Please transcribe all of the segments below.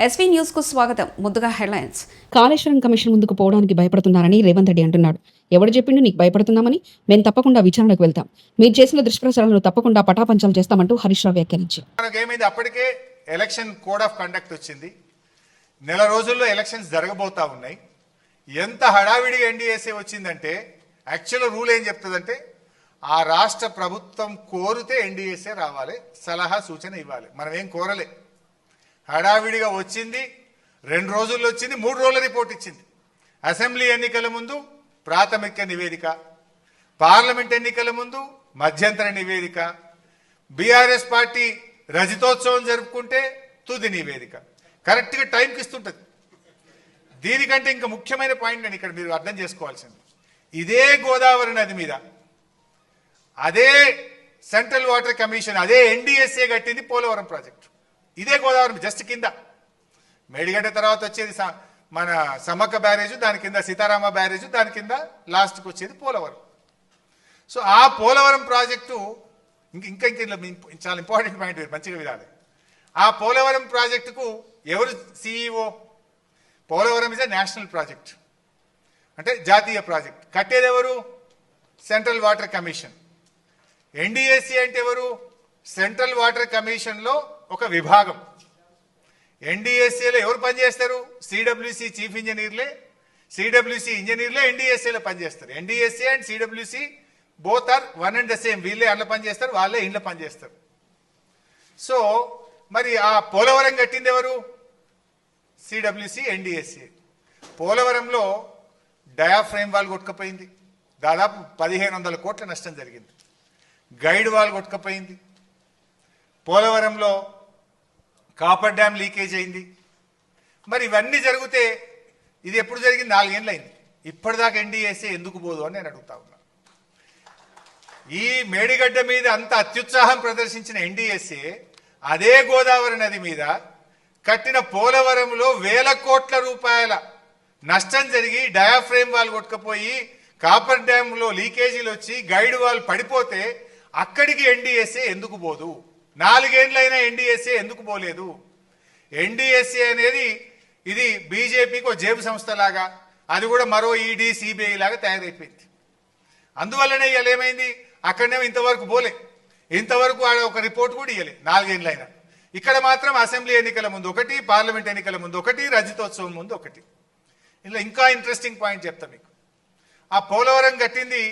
SV news కు స్వాగతం. ముందుగా హెడ్లైన్స్. కాళేశ్వరం కమిషన్ ముందుకు పోవడానికి భయపడుతున్నారని రేవంత్ రెడ్డి అంటున్నాడు. ఎవడు చెప్పిండు నీకు భయపడుతున్నామని? మేము తప్పకుండా విచారణకు వెళ్తాం. మీరు చేసిన దుష్ప్రచారాలను తప్పకుండా పటాపంచలు చేస్తామంటూ హరీష్ రావు వ్యాఖ్యానించారు. మనకేమైంది, అప్పటికే ఎలక్షన్ కోడ్ ఆఫ్ కండక్ట్ వచ్చింది. నెల రోజుల్లో ఎలక్షన్స్ జరగబోతా ఉన్నాయి. ఎంత హడావిడిగా ఎన్డీఏసీ వచ్చిందంటే యాక్చువల్ రూల్ ఏం చెప్తుందంటే ఆ రాష్ట్ర ప్రభుత్వం కోరితే ఎన్డీఏసీ రావాలి, సలహా సూచన ఇవ్వాలి. మనం ఏం కోరలే, హడావిడిగా వచ్చింది. 2 రోజుల్లో వచ్చింది, 3 రోజుల రిపోర్ట్ ఇచ్చింది. అసెంబ్లీ ఎన్నికల ముందు ప్రాథమిక నివేదిక, పార్లమెంట్ ఎన్నికల ముందు మధ్యంతర నివేదిక, బీఆర్ఎస్ పార్టీ రజతోత్సవం జరుపుకుంటే తుది నివేదిక. కరెక్ట్గా టైంకి ఇస్తుంటుంది. దీనికంటే ఇంకా ముఖ్యమైన పాయింట్ నేను ఇక్కడ మీరు అర్థం చేసుకోవాల్సింది, ఇదే గోదావరి నది మీద అదే సెంట్రల్ వాటర్ కమిషన్, అదే ఎన్డీఎస్ఏ కట్టింది పోలవరం ప్రాజెక్టు. ఇదే గోదావరి జస్ట్ కింద మేడిగడ్డ తర్వాత వచ్చేది మన సమ్మక్క బ్యారేజ్, దాని కింద సీతారామ బ్యారేజ్, దాని కింద లాస్ట్కి వచ్చేది పోలవరం. సో ఆ పోలవరం ప్రాజెక్టు ఇంకా చాలా ఇంపార్టెంట్ పాయింట్, మంచిగా వినాలి. ఆ పోలవరం ప్రాజెక్టుకు ఎవరు CEO? Polavaram is a national project, అంటే జాతీయ ప్రాజెక్ట్. కట్టేది ఎవరు? Central water commission. ఎన్డీఎస్సీ అంటే ఎవరు? సెంట్రల్ వాటర్ కమిషన్లో ఒక విభాగం. ఎన్డీఎస్సీలో ఎవరు పనిచేస్తారు? సిడబ్ల్యూసీ చీఫ్ ఇంజనీర్లే, సిడబ్ల్యూసీ ఇంజనీర్లే ఎన్డీఎస్సీలో పనిచేస్తారు. NDSC and CWC both are one and the same. వీళ్ళే అందులో పనిచేస్తారు, వాళ్ళే ఇంట్లో పనిచేస్తారు. సో మరి ఆ పోలవరం కట్టింది ఎవరు? CWC, NDSC. పోలవరంలో డయాఫ్రేమ్ వాల్ కొట్టుకపోయింది, దాదాపు 1500 కోట్ల నష్టం జరిగింది. గైడ్ వాల్ కొట్టుకపోయింది. పోలవరంలో కాపర్ డ్యామ్ లీకేజ్ అయింది. మరి ఇవన్నీ జరిగితే ఇది ఎప్పుడు జరిగింది? 4 ఏళ్ళు అయింది. ఇప్పటిదాకా ఎన్డీఎస్ఏ ఎందుకు పోదు అని నేను అడుగుతా ఉన్నా. ఈ మేడిగడ్డ మీద అంత అత్యుత్సాహం ప్రదర్శించిన ఎన్డీఎస్ఏ అదే గోదావరి నది మీద కట్టిన పోలవరంలో 1000 కోట్ల రూపాయల నష్టం జరిగి డయాఫ్రేమ్ వాల్ కొట్టుకుపోయి కాపర్ డ్యామ్లో లీకేజీలు వచ్చి గైడ్ వాల్ పడిపోతే అక్కడికి ఎన్డీఎస్ఏ ఎందుకు పోదు? 4 ఏళ్ళైనా ఎన్డీఎస్ఏ ఎందుకు పోలేదు? ఎన్డీఎస్ఏ అనేది ఇది బీజేపీకి ఒక జేబు సంస్థ లాగా, అది కూడా మరో ఈడీ సిబిఐ లాగా తయారైపోయింది. అందువల్లనే ఇవాళ ఏమైంది, అక్కడనేమో ఇంతవరకు పోలే, ఇంతవరకు ఒక రిపోర్ట్ కూడా ఇవ్వలే 4 ఏళ్ళైనా. ఇక్కడ మాత్రం అసెంబ్లీ ఎన్నికల ముందు ఒకటి, పార్లమెంట్ ఎన్నికల ముందు ఒకటి, రజతోత్సవం ముందు ఒకటి. ఇలా ఇంకా ఇంట్రెస్టింగ్ పాయింట్ చెప్తా మీకు. ఆ పోలవరం కట్టింది,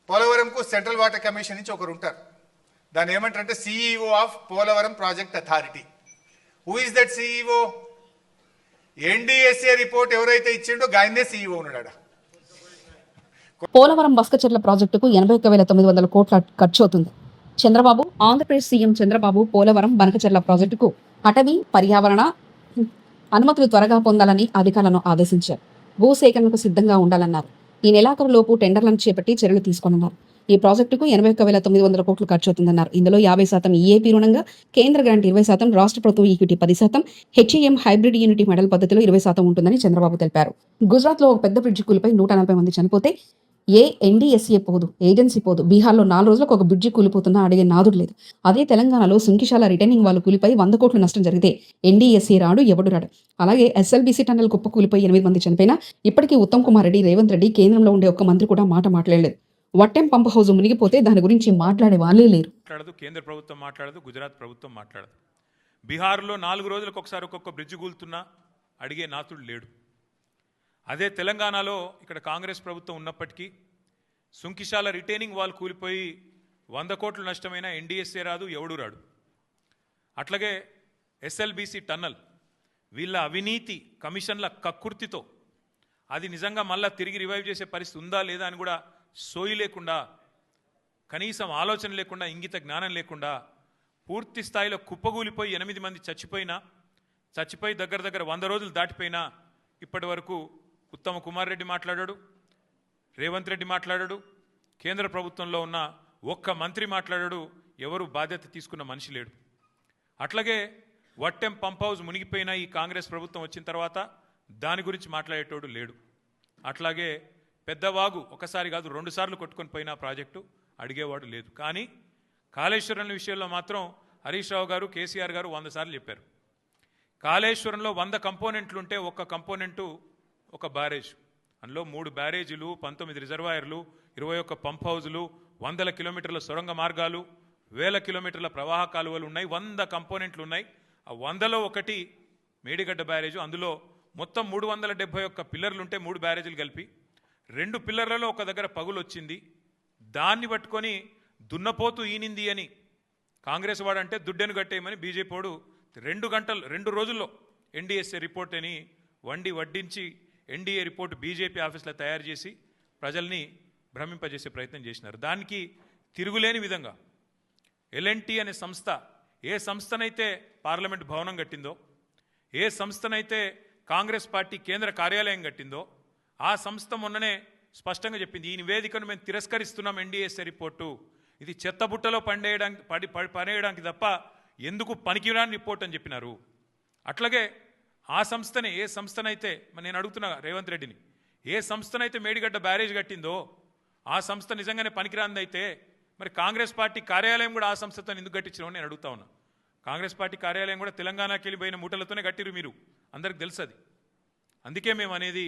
పోలవరంకు సెంట్రల్ వాటర్ కమిషన్ నుంచి ఒకరు ఉంటారు. దాన్ని ఏమంటారంటే CEO of Polavaram project authority. Who is that CEO? NDSA report ఎవరైతే ఇచ్చిండో ఆయనే సిఇఓ ఉన్నాడా. పోలవరం బస్కచెర్ల ప్రాజెక్టుకు 81,900 కోట్ల ఖర్చు అవుతుంది. చంద్రబాబు, ఆంధ్రప్రదేశ్ సీఎం చంద్రబాబు పోలవరం బనకచెర్ల ప్రాజెక్టుకు అటవీ, పర్యావరణ అనుమతులు త్వరగా పొందాలని అధికారులను ఆదేశించారు. భూసేకరణకు సిద్ధంగా ఉండాలన్నారు. ఈ నెలాఖరులోపు టెండర్లను చేపట్టి చర్యలు తీసుకోనున్నారు. ఈ ప్రాజెక్టుకు 81,900 కోట్లు ఖర్చు అవుతుందన్నారు. ఇందులో 50% ఈఏపీ రుణంగా, కేంద్ర గ్రాంట్ 20%, రాష్ట్ర ప్రభుత్వం equity 10%, HAM hybrid unity medal పద్ధతిలో 20% ఉంటుందని చంద్రబాబు తెలిపారు. గుజరాత్ లో ఒక పెద్ద బ్రిడ్జి కూలిపై 140 మంది చనిపోతే ఎన్డీఎస్ఏ పోదు, ఏజెన్సీ పోదు. బీహార్లో 4 రోజులకు ఒక బ్రిడ్జి కూలిపోతున్నా అడిగే నాదుడు లేదు. అదే తెలంగాణలో సుంకిశాల రిటైనింగ్ వాళ్ళు కూలిపై 100 కోట్ల నష్టం జరిగితే ఎన్డీఎస్ఏ రాడు, ఎవడు రాడు. అలాగే ఎస్ఎల్బీసీ టన్నెల్ కుప్ప కూలిపోయి 8 మంది చనిపోయినా ఇప్పటికీ ఉత్తమ్ కుమార్ రెడ్డి, రేవంత్ రెడ్డి, కేంద్రంలో ఉండే ఒక్క మంత్రి కూడా మాట్లాడలేదు. వట్టెం పంప్ హౌస్ మునిగిపోతే దాని గురించి మాట్లాడే వాళ్ళే లేరు. కేంద్ర ప్రభుత్వం మాట్లాడదు, గుజరాత్ ప్రభుత్వం మాట్లాడదు. బీహార్లో 4 రోజులకు ఒకసారి ఒక్కొక్క బ్రిడ్జి కూలుతున్నా అడిగే నాతుడు లేడు. అదే తెలంగాణలో ఇక్కడ కాంగ్రెస్ ప్రభుత్వం ఉన్నప్పటికీ సుంకిశాల రిటైనింగ్ వాల్ కూలిపోయి 100 కోట్లు నష్టమైన ఎన్డీఎస్ఏ రాదు, ఎవడు రాడు. అట్లాగే ఎస్ఎల్బీసీ టన్నల్ వీళ్ళ అవినీతి కమిషన్ల కక్కుర్తితో అది నిజంగా మళ్ళా తిరిగి రివైవ్ చేసే పరిస్థితి ఉందా లేదా అని కూడా సోయి లేకుండా, కనీసం ఆలోచన లేకుండా, ఇంగిత జ్ఞానం లేకుండా పూర్తి స్థాయిలో కుప్పగూలిపోయి 8 మంది చచ్చిపోయి దగ్గర 100 రోజులు దాటిపోయినా ఇప్పటి వరకు ఉత్తమ్ కుమార్ రెడ్డి మాట్లాడాడు, రేవంత్ రెడ్డి మాట్లాడాడు, కేంద్ర ప్రభుత్వంలో ఉన్న ఒక్క మంత్రి మాట్లాడాడు. ఎవరు బాధ్యత తీసుకున్న మనిషి లేడు. అట్లాగే వట్టెం పంప్ హౌస్ మునిగిపోయిన ఈ కాంగ్రెస్ ప్రభుత్వం వచ్చిన తర్వాత దాని గురించి మాట్లాడేటోడు లేడు. అట్లాగే పెద్దవాగు ఒకసారి కాదు 2 సార్లు కొట్టుకొని పోయిన ప్రాజెక్టు అడిగేవాడు లేదు. కానీ కాళేశ్వరం విషయంలో మాత్రం హరీష్ రావు గారు, కేసీఆర్ గారు 100 సార్లు చెప్పారు. కాళేశ్వరంలో 100 కంపోనెంట్లు ఉంటే ఒక్క కంపోనెంటు ఒక బ్యారేజ్, అందులో 3 బ్యారేజీలు, 19 రిజర్వాయర్లు, 21 పంప్ హౌజులు, 100 కిలోమీటర్ల సొరంగ మార్గాలు, 1000 కిలోమీటర్ల ప్రవాహ కాలువలు ఉన్నాయి. 100 కంపోనెంట్లు ఉన్నాయి. ఆ 100లో ఒకటి మేడిగడ్డ బ్యారేజు. అందులో మొత్తం 371 పిల్లర్లు ఉంటే 3 బ్యారేజీలు కలిపి 2 పిల్లర్లలో ఒక దగ్గర పగులు వచ్చింది. దాన్ని పట్టుకొని దున్నపోతు ఈనింది అని కాంగ్రెస్ వాడంటే దుడ్డెను కట్టేయమని బీజేపీ వాడు 2 రోజుల్లో ఎన్డీఎస్ఏ రిపోర్ట్ అని వడ్డించి ఎన్డీఏ రిపోర్ట్ బీజేపీ ఆఫీస్లో తయారు చేసి ప్రజల్ని భ్రమింపజేసే ప్రయత్నం చేసినారు. దానికి తిరుగులేని విధంగా ఎల్ఎన్టీ అనే సంస్థ ఏ సంస్థనైతే పార్లమెంట్ భవనం కట్టిందో, ఏ సంస్థనైతే కాంగ్రెస్ పార్టీ కేంద్ర కార్యాలయం కట్టిందో, ఆ సంస్థ మొన్ననే స్పష్టంగా చెప్పింది, ఈ నివేదికను మేము తిరస్కరిస్తున్నాం, ఎన్డీఎస్ఏ రిపోర్టు ఇది చెత్తబుట్టలో పడేయడానికి తప్ప ఎందుకు పనికిరాని రిపోర్ట్ అని చెప్పినారు. అట్లాగే ఆ సంస్థనే, ఏ సంస్థనైతే నేను అడుగుతున్నా రేవంత్ రెడ్డిని, ఏ సంస్థనైతే మేడిగడ్డ బ్యారేజ్ కట్టిందో ఆ సంస్థ నిజంగానే పనికిరాందైతే మరి కాంగ్రెస్ పార్టీ కార్యాలయం కూడా ఆ సంస్థతో ఎందుకు కట్టించడం నేను అడుగుతా ఉన్నా. కాంగ్రెస్ పార్టీ కార్యాలయం కూడా తెలంగాణకి వెళ్ళిపోయిన మూటలతోనే కట్టిరు, మీరు అందరికి తెలుసు అది. అందుకే మేము అనేది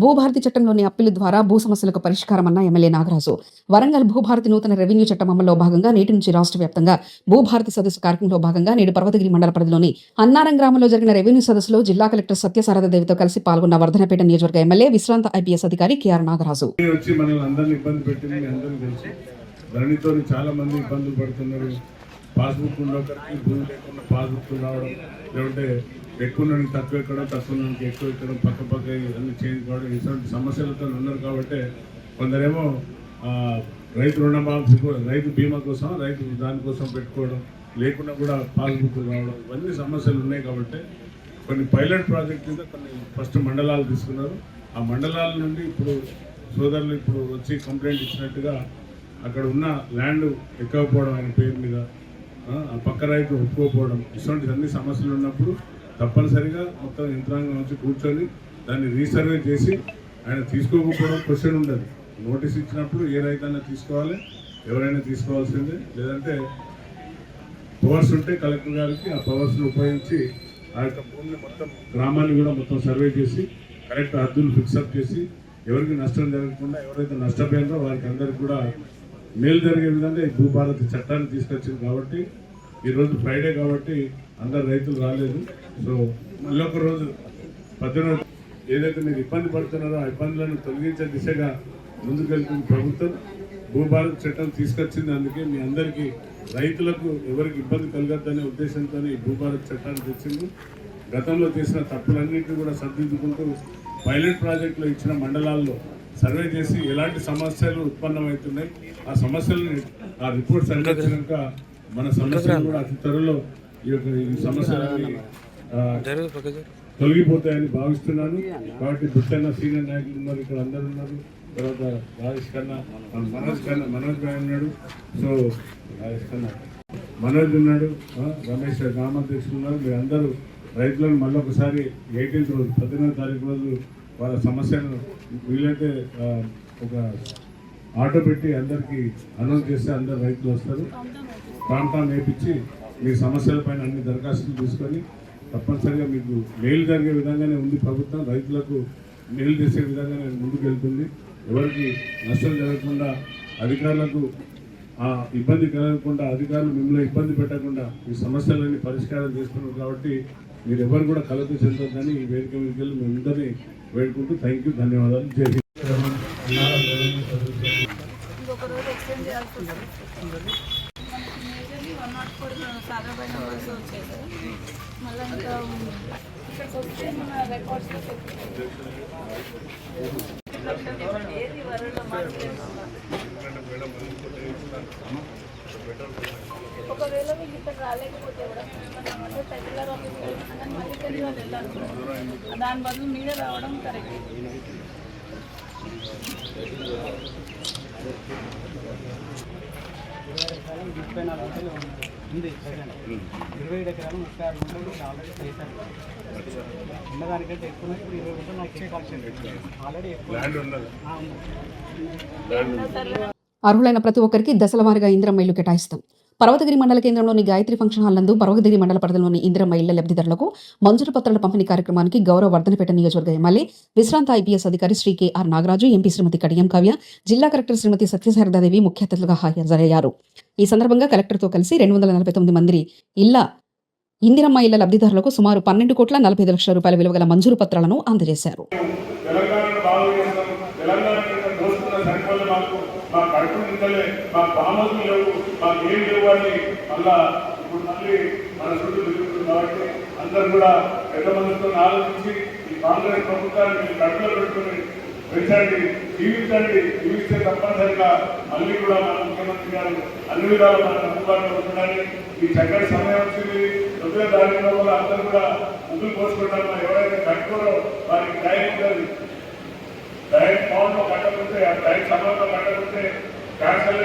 భూభారతి చట్టంలోని అప్పీలు ద్వారా భూ సమస్యలకు పరిష్కారమన్న ఎమ్మెల్యే నాగరాజు. వరంగల్ భూభారతి నూతన రెవెన్యూ చట్టం అమల్లో భాగంగా నేటి నుంచి రాష్ట్ర వ్యాప్తంగా భూభారతి సదస్సు కార్యక్రమంలో భాగంగా నేడు పర్వతగిరి మండల పరిధిలోని అన్నారం గ్రామంలో జరిగిన రెవెన్యూ సదస్సులో జిల్లా కలెక్టర్ సత్యసారథ దేవితో కలిసి పాల్గొన్న వర్ధనపేట నియోజకవర్గ ఎమ్మెల్యే విశ్రాంత ఐపీఎస్ అధికారి కెఆర్ నాగరాజు. వచ్చి మనల్ని అందరినీ ఇబ్బంది పెట్టింది మీ అందరికీ తెలుసు. ధరణితో చాలా మంది ఇబ్బందులు పడుతున్నారు. పాస్బుక్ ఉండొకరికి భూమి లేకుండా పాస్బుక్ రావడం, లేకుంటే ఎక్కువ నుండి తక్కువ ఎక్కడం, తక్కువ నుండి ఎక్కువ ఎక్కడం, పక్క అన్ని చేంజ్ కావడం, ఇటువంటి సమస్యలతో ఉన్నారు. కాబట్టి కొందరేమో రైతు రుణమాఫీ, రైతు బీమా కోసం, రైతు దానికోసం పెట్టుకోవడం, లేకుండా కూడా పాస్బుక్ రావడం, ఇవన్నీ సమస్యలు ఉన్నాయి. కాబట్టి కొన్ని పైలట్ ప్రాజెక్ట్ కింద కొన్ని ఫస్ట్ మండలాలు తీసుకున్నారు. ఆ మండలాల నుండి ఇప్పుడు సోదరులు ఇప్పుడు వచ్చి కంప్లైంట్ ఇచ్చినట్టుగా అక్కడ ఉన్న ల్యాండ్ ఎక్కకపోవడం, ఆయన పేరు మీద ఆ పక్క రైతు ఒప్పుకోకపోవడం, ఇటువంటి అన్ని సమస్యలు ఉన్నప్పుడు తప్పనిసరిగా మొత్తం యంత్రాంగం వచ్చి కూర్చొని దాన్ని రీసర్వే చేసి ఆయన తీసుకోకపోవడం క్వశ్చన్ ఉండదు. నోటీస్ ఇచ్చినప్పుడు ఏ రైతైనా తీసుకోవాలి, ఎవరైనా తీసుకోవాల్సిందే. లేదంటే పవర్స్ ఉంటే కలెక్టర్ గారికి ఆ పవర్స్ని ఉపయోగించి ఆ యొక్క భూమిని మొత్తం గ్రామాన్ని కూడా మొత్తం సర్వే చేసి కరెక్ట్ హద్దులు ఫిక్సప్ చేసి ఎవరికి నష్టం జరగకుండా, ఎవరైతే నష్టపోయారో వారికి అందరికి కూడా మేలు జరిగే విధంగా ఈ భూభారతి చట్టాన్ని తీసుకొచ్చింది. కాబట్టి ఈరోజు ఫ్రైడే కాబట్టి అందరు రైతులు రాలేదు. సో మళ్ళీ ఒక రోజు 18 ఏదైతే మీరు ఇబ్బంది పడుతున్నారో ఆ ఇబ్బందులను తొలగించే దిశగా ముందుకెళ్తుంది ప్రభుత్వం. భూభారతి చట్టం తీసుకొచ్చింది. అందుకే మీ అందరికీ రైతులకు ఎవరికి ఇబ్బంది కలగద్దనే ఉద్దేశంతో ఈ భూభారతి చట్టాన్ని తెచ్చింది. గతంలో చేసిన తప్పులన్నింటినీ కూడా సర్దిద్దుకుంటూ పైలట్ ప్రాజెక్టులో ఇచ్చిన మండలాల్లో సర్వే చేసి ఎలాంటి సమస్యలు ఉత్పన్నమవుతున్నాయి, ఆ సమస్యలని ఆ రిపోర్ట్ సంగ్రహించాక మన సమస్యలు కూడా అతి త్వరలో ఈ సమస్యలన్నీ తొలగిపోతాయని భావిస్తున్నాను. కాబట్టి బుట్టన్న సీనియర్ నాయకులు ఉన్నారు, ఇక్కడ అందరు ఉన్నారు. తర్వాత రాజేష్ ఖన్నా, మనోజ్ భాయ్ ఉన్నాడు. సో రాజేష్ ఖన్నా, మనోజ్ ఉన్నాడు, రమేష్ గ్రామాధ్యక్షులు ఉన్నారు. మీరు అందరూ రైతులను మళ్ళీ ఒకసారి 18వ రోజు 18వ తారీఖు రోజు వాళ్ళ సమస్యను వీలైతే ఒక ఆటో పెట్టి అందరికీ అనౌన్స్ చేస్తే అందరు రైతులు వస్తారు. ప్రాంతాన్ని వేపించి మీ సమస్యలపైన అన్ని దరఖాస్తులు తీసుకొని తప్పనిసరిగా మీకు మేలు జరిగే విధంగానే ఉంది ప్రభుత్వం. రైతులకు మేలు చేసే విధంగానే ముందుకు వెళ్తుంది. ఎవరికి నష్టం జరగకుండా, అధికారులకు ఇబ్బంది కలగకుండా, అధికారులు మిమ్మల్ని ఇబ్బంది పెట్టకుండా ఈ సమస్యలన్నీ పరిష్కారం చేస్తున్నారు. కాబట్టి మీరు ఎవరు కూడా కలత చెందొద్దని ఈ వేదిక మీదకి వెళ్ళి మేము అందరినీ వేడుకుంటూ థ్యాంక్ యూ, ధన్యవాదాలు. జై హింద్. ఇంకొక రోజు ఎక్స్టెండ్ చేయాల్సి వస్తుంది. మనకి మేజర్లీ 104 సాధారణ నెంబర్స్ వచ్చాయి కదా, మళ్ళీ ఇంకా ఇక్కడికి వస్తే మన రికార్డ్స్లో ఏది వరలో మార్చలేదు. ఒకవేళ వీళ్ళు ఇక్కడ రాలేకపోతే కూడా మనం టెక్లర్ ఆఫీస్ కానీ మళ్ళీ తెలియ వాళ్ళు వెళ్ళాలి. దాని బదులు మీరే రావడం కరెక్ట్. ఉంది 27 ఎకరాలు 36 గుంటలు ఆల్రెడీ చేశాను. ఉన్నదానికంటే ఎక్కువ 20 గుంటలు నాకు ఆల్రెడీ అర్హులైన ప్రతి ఒక్కరికి దశల వారీగా ఇందిరమ్మ ఇల్లు కేటాయిస్తాం. పర్వతగిరి మండల కేంద్రంలోని గాయత్రి ఫంక్షన్ హాల్ నందు పర్వతగిరి మండల పరిధిలోని ఇందిరమ్మ ఇళ్ల లబ్ధిదారులకు మంజూరు పత్రాల పంపిణీ కార్యక్రమానికి గౌరవ వర్ధనపేట నియోజకవర్గ ఎమ్మెల్యే విశ్రాంత ఐపీఎస్ అధికారి శ్రీ కెఆర్ నాగరాజు, ఎంపీ శ్రీమతి కడియం కావ్య, జిల్లా కలెక్టర్ శ్రీమతి సత్యశారదాదేవి ముఖ్య అతిథులుగా హాజరయ్యారు. ఈ సందర్భంగా కలెక్టర్తో కలిసి 249 మంది ఇందిరమ్మ ఇళ్ల లబ్ధిదారులకు సుమారు 12,45,00,000 రూపాయల విలువ గల మంజూరు పత్రాలను అందజేశారు. తెలంగాణను బాగు చేస్తాం, తెలంగాణ కింద దోస్తున్న సంఖ్యలు మా కడుపు నిందలే, మా పామలు లేవు, మాకు ఏం లేవు అని ఇప్పుడు మళ్ళీ మన చుట్టూ తిరుగుతుంది. కాబట్టి అందరూ కూడా పెద్ద మనసుతో ఆలోచించి ఈ కాంగ్రెస్ ప్రభుత్వాన్ని మీరు కడుపులో పెట్టుకుని పెంచండి, జీవిస్తే తప్పనిసరిగా మళ్ళీ కూడా మన ముఖ్యమంత్రి గారు అన్ని విధాలు మన అందుబాటులో ఉంటుందని ఈ చక్కటి సమయం వచ్చింది. తొమ్మిదో తారీఖులో కూడా అందరూ కూడా ముగ్గులు పోసుకుంటారు. ఎవరైతే కట్టుకోరో వారికి డైరెక్ట్ ఫోన్లో కట్టకుంటే, డైరెక్ట్ సమయంలో కట్టకుంటే క్యాన్సల్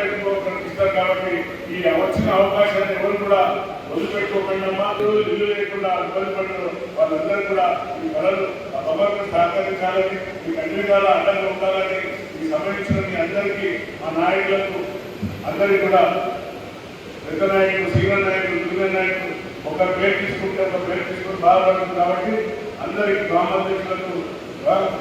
ఇస్తారు. కాబట్టి ఈ వచ్చిన అవకాశాన్ని ఎవరు కూడా వదిలిపెట్టుకోకుండా ఇల్లు లేకుండా ఇబ్బంది పడిన వాళ్ళందరూ కూడా ఈ కళలు అమరుకు సహకరించాలని, మీకు అన్ని విధాలా అండగా ఉండాలని ఈ సంబంధించిన మీ అందరికీ, మా నాయకులకు అందరికీ కూడా పెద్ద నాయకులు, సీనియర్ నాయకులు, జూనియర్ నాయకులు ఒకరు పేరు తీసుకుంటే ఒక పేరు తీసుకుని బాధపడుతుంది. కాబట్టి అందరికీ గ్రామాధ్యక్షులకు,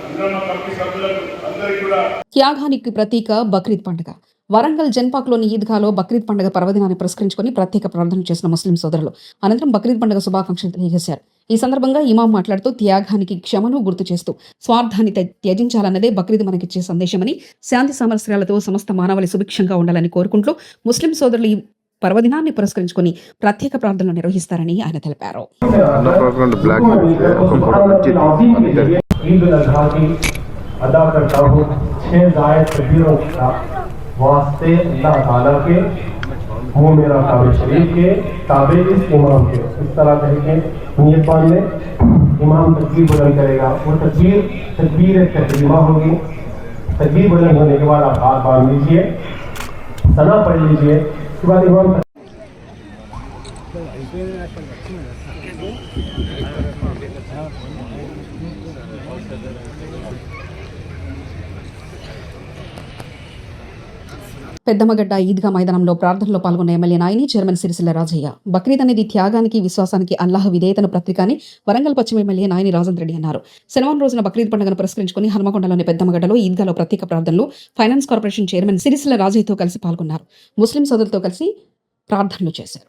ఇంద్రమ్మ కమిటీ సభ్యులకు అందరికీ కూడా త్యాగానికి ప్రతీక బక్రీద్ పండుగ. వరంగల్ జన్పాక్లోని ఈద్గాలో బక్రీద్ పండుగ పర్వదినాన్ని పురస్కరించుకుని ప్రత్యేక ప్రార్థన చేసిన ముస్లిం సోదరులు అనంతరం బక్రీద్ పండుగ శుభాకాంక్షలు తెలియజేశారు. ఈ సందర్భంగా ఇమాం మాట్లాడుతూ త్యాగానికి క్షమను గుర్తు చేస్తూ స్వార్థాన్ని త్యజించాలన్నదే బక్రీద్ మనకిచ్చే సందేశమని, శాంతి సామరస్యాలతో సమస్త మానవాళి సుభిక్షంగా ఉండాలని కోరుకుంటూ ముస్లిం సోదరులు ఈ పర్వదినాన్ని పురస్కరించుకుని ప్రత్యేక ప్రార్థనలు నిర్వహిస్తారని ఆయన తెలిపారు. अदा करता हूँ 6 जायद तकबीरों का वास्ते अल्लाह ताला के, वो मेरा काबे शरीफ के, काबे इस इमाम के। इस तरह करके नियत बांध ले, इमाम तकबीर बुलंद करेगा। वो तकबीर तकरीमा होगी। तकबीर बुलंद होने के बाद आप हाथ बांध लीजिए, सना पढ़ लीजिए। उसके बाद इमाम పెద్దమగడ్డ ఈద్గా మైదానంలో ప్రార్థనలో పాల్గొన్న ఎమ్మెల్యే నాయని, చైర్మన్ సిరిసిల్ల రాజయ్య. బక్రీద్ అనేది త్యాగానికి, విశ్వాసానికి, అల్లాహ్ విధేయతను ప్రతీక అని వరంగల్ పశ్చిమ ఎమ్మెల్యే నాయని రాజేంద్ర రెడ్డి అన్నారు. శనివారం రోజున బక్రీద్ పండుగను పురస్కరించుకుని హనుమకొండలోని పెద్దమగడ్డలో ఈద్గాలో ప్రత్యేక ప్రార్థనలు ఫైనాన్స్ కార్పొరేషన్ చైర్మన్ సిరిసిల్ల రాజయ్యతో కలిసి పాల్గొన్నారు. ముస్లిం సోదరులతో కలిసి ప్రార్థనలు చేశారు.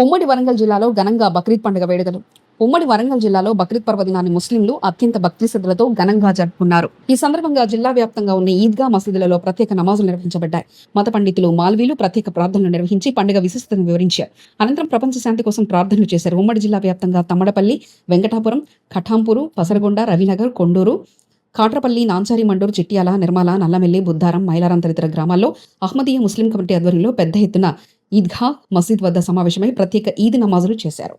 ఉమ్మడి వరంగల్ జిల్లాలో ఘనంగా బక్రీద్ పండుగ వేడుకలు. ఉమ్మడి వరంగల్ జిల్లాలో బక్రీద్ పర్వదినాన్ని ముస్లింలు అత్యంత భక్తి శ్రద్ధలతో ఘనంగా జరుపుకున్నారు. ఈ సందర్భంగా జిల్లా వ్యాప్తంగా ఉన్న ఈద్గా మసీదులలో ప్రత్యేక నమాజులు నిర్వహించబడ్డాయి. మత పండితులు, మాల్వీలు ప్రత్యేక ప్రార్థనలు నిర్వహించి పండుగ విశిష్టతను వివరించారు. అనంతరం ప్రపంచ శాంతి కోసం ప్రార్థనలు చేశారు. ఉమ్మడి జిల్లా వ్యాప్తంగా తమ్మడపల్లి, వెంకటాపురం, కఠాంపూరు, పసరగొండ, రవినగర్, కొండూరు, కాట్రపల్లి, నాంచారి, మండూరు, చిట్యాల, నిర్మల, నల్లమెల్లి, బుద్దారం, మైలారం తదితర గ్రామాల్లో అహ్మదీయ ముస్లిం కమిటీ ఆధ్వర్యంలో పెద్ద ఎత్తున ఈద్గా మసీద్ వద్ద సమావేశమై ప్రత్యేక ఈద్ నమాజులు చేశారు.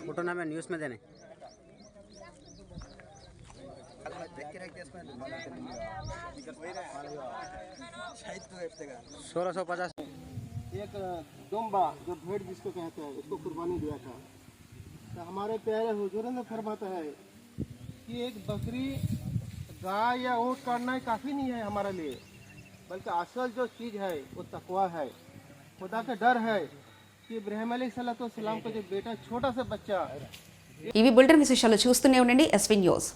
फोटो ना मैं न्यूज़ में देने 1650 एक दुम्बा जो भेड़ जिसको कहते हैं उसको कुर्बानी दिया था। तो हमारे प्यारे हुजूर ने फरमाता है कि एक बकरी, गाय या ऊँट काटना ही काफ़ी नहीं है हमारे लिए, बल्कि असल जो चीज़ है वो तकवा है, खुदा का डर है कि इब्राहिम अलैहिस्सलाम का जो बेटा छोटा सा बच्चा. ఇవి బులెటిన్ విశేషాలు చూస్తూనే ఉండండి ఎస్వీ న్యూస్.